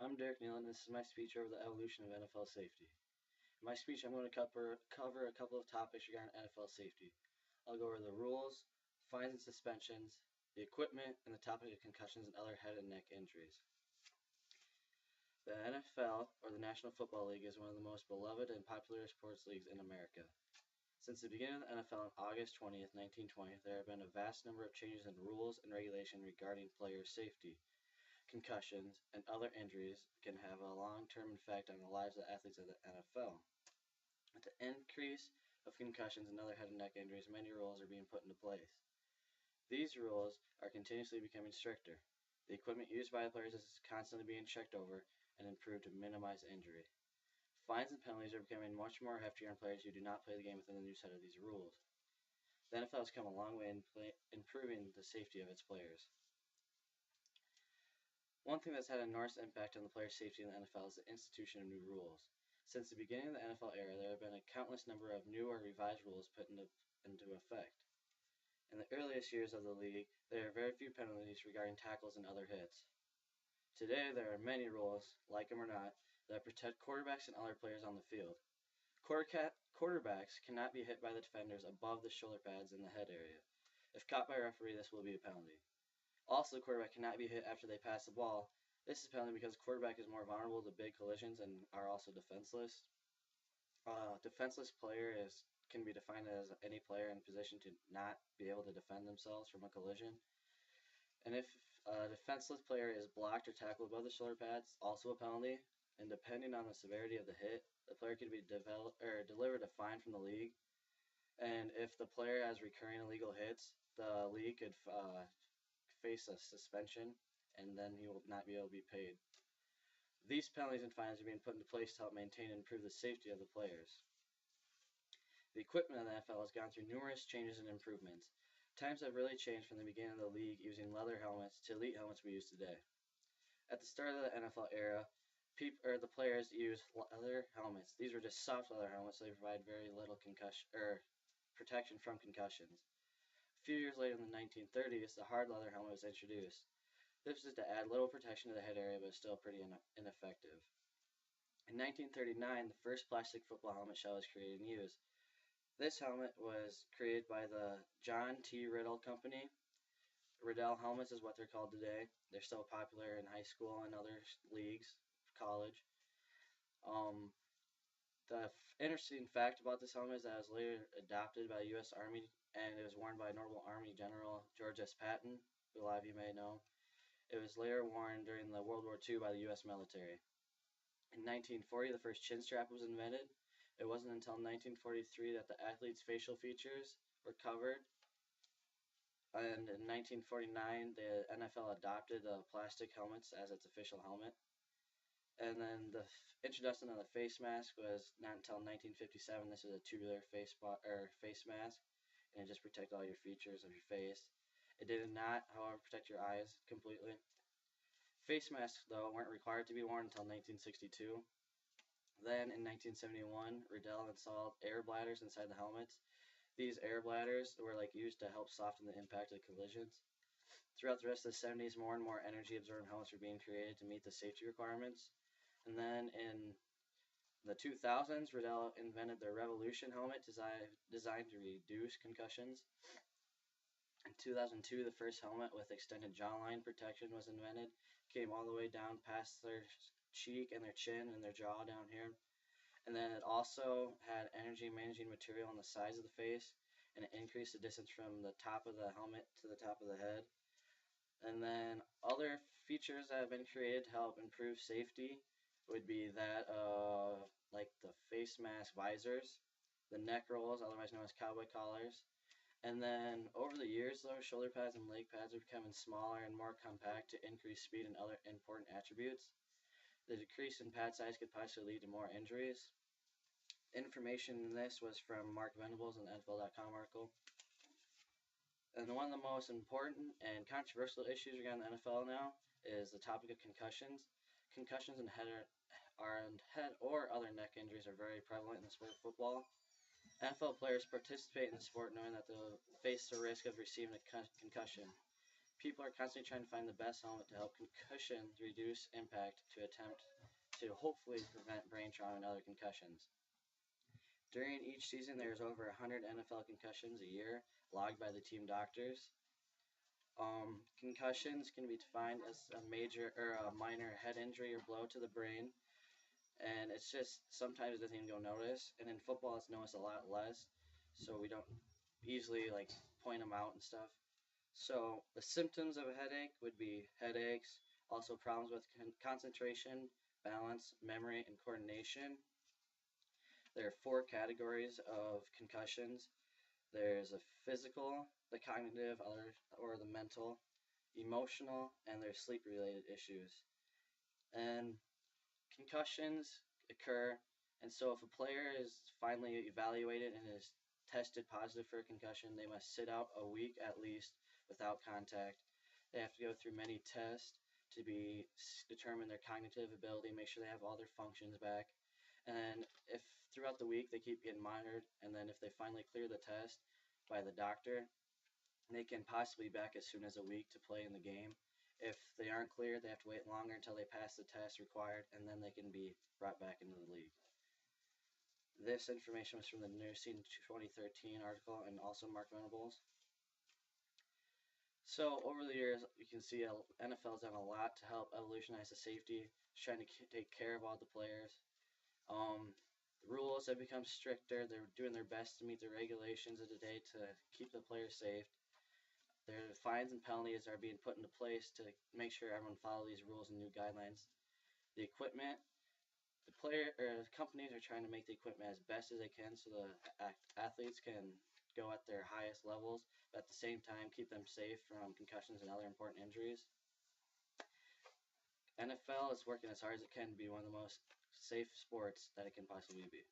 I'm Derek Nieland, and this is my speech over the evolution of NFL safety. In my speech, I'm going to cover a couple of topics regarding NFL safety. I'll go over the rules, fines and suspensions, the equipment, and the topic of concussions and other head and neck injuries. The NFL, or the National Football League, is one of the most beloved and popular sports leagues in America. Since the beginning of the NFL on August 20th, 1920, there have been a vast number of changes in rules and regulation regarding player safety. Concussions, and other injuries can have a long-term effect on the lives of athletes of the NFL. With the increase of concussions and other head and neck injuries, many rules are being put into place. These rules are continuously becoming stricter. The equipment used by the players is constantly being checked over and improved to minimize injury. Fines and penalties are becoming much more heftier on players who do not play the game within the new set of these rules. The NFL has come a long way in improving the safety of its players. One thing that's had an enormous impact on the player safety in the NFL is the institution of new rules. Since the beginning of the NFL era, there have been a countless number of new or revised rules put into effect. In the earliest years of the league, there are very few penalties regarding tackles and other hits. Today, there are many rules, like them or not, that protect quarterbacks and other players on the field. Quarterbacks cannot be hit by the defenders above the shoulder pads in the head area. If caught by a referee, this will be a penalty. Also, the quarterback cannot be hit after they pass the ball. This is a penalty because the quarterback is more vulnerable to big collisions and are also defenseless. Defenseless player can be defined as any player in position to not be able to defend themselves from a collision. And if a defenseless player is blocked or tackled above the shoulder pads, also a penalty. And depending on the severity of the hit, the player could be delivered a fine from the league. And if the player has recurring illegal hits, the league could face a suspension, and then he will not be able to be paid. These penalties and fines are being put into place to help maintain and improve the safety of the players. The equipment of the NFL has gone through numerous changes and improvements. Times have really changed from the beginning of the league using leather helmets to elite helmets we use today. At the start of the NFL era, the players used leather helmets. These were just soft leather helmets, so they provide very little protection from concussions. A few years later in the 1930s, the hard leather helmet was introduced. This was to add little protection to the head area, but still pretty ineffective. In 1939, the first plastic football helmet shell was created and used. This helmet was created by the John T. Riddle Company. Riddell helmets is what they're called today. They're still popular in high school and other leagues, college. The interesting fact about this helmet is that it was later adopted by the U.S. Army, and it was worn by Notable Army General George S. Patton, who a lot of you may know. It was later worn during the World War II by the U.S. military. In 1940, the first chin strap was invented. It wasn't until 1943 that the athlete's facial features were covered. And in 1949, the NFL adopted plastic helmets as its official helmet. And then the introduction of the face mask was not until 1957. This is a tubular face mask, and it just protected all your features of your face. It did not, however, protect your eyes completely. Face masks, though, weren't required to be worn until 1962. Then, in 1971, Riddell installed air bladders inside the helmets. These air bladders were used to help soften the impact of collisions. Throughout the rest of the 70s, more and more energy-absorbent helmets were being created to meet the safety requirements. And then in the 2000s, Riddell invented the Revolution helmet designed to reduce concussions. In 2002, the first helmet with extended jawline protection was invented. Came all the way down past their cheek and their chin and their jaw down here. And then it also had energy managing material on the sides of the face, and it increased the distance from the top of the helmet to the top of the head. And then other features that have been created to help improve safety would be that like the face mask visors, the neck rolls, otherwise known as cowboy collars. And then over the years, though, shoulder pads and leg pads are becoming smaller and more compact to increase speed and other important attributes. The decrease in pad size could possibly lead to more injuries. Information in this was from Mark Venables in the NFL.com article. And one of the most important and controversial issues regarding the NFL now is the topic of concussions. Concussions and head or other neck injuries are very prevalent in the sport of football. NFL players participate in the sport knowing that they'll face the risk of receiving a concussion. People are constantly trying to find the best helmet to help concussion reduce impact to attempt to hopefully prevent brain trauma and other concussions. During each season, there's over 100 NFL concussions a year logged by the team doctors. Concussions can be defined as a major or a minor head injury or blow to the brain, and it's just sometimes it doesn't even go noticed. And in football, it's noticed a lot less, so we don't easily like point them out and stuff. So the symptoms of a headache would be headaches, also problems with concentration, balance, memory, and coordination. There are four categories of concussions. There's a physical, the cognitive, or the mental, emotional, and there's sleep-related issues. And concussions occur, and so if a player is finally evaluated and is tested positive for a concussion, they must sit out a week at least without contact. They have to go through many tests to determine their cognitive ability, make sure they have all their functions back. And if throughout the week they keep getting monitored, and then if they finally clear the test by the doctor, they can possibly be back as soon as a week to play in the game. If they aren't cleared, they have to wait longer until they pass the test required, and then they can be brought back into the league. This information was from the New Season 2013 article and also Mark Venables. So over the years, you can see NFL's done a lot to help evolutionize the safety, trying to take care of all the players. The rules have become stricter. They're doing their best to meet the regulations of the day to keep the players safe. Their fines and penalties are being put into place to make sure everyone follows these rules and new guidelines. The equipment, the companies are trying to make the equipment as best as they can so the athletes can go at their highest levels, but at the same time keep them safe from concussions and other important injuries. NFL is working as hard as it can to be one of the most safe sports that it can possibly be.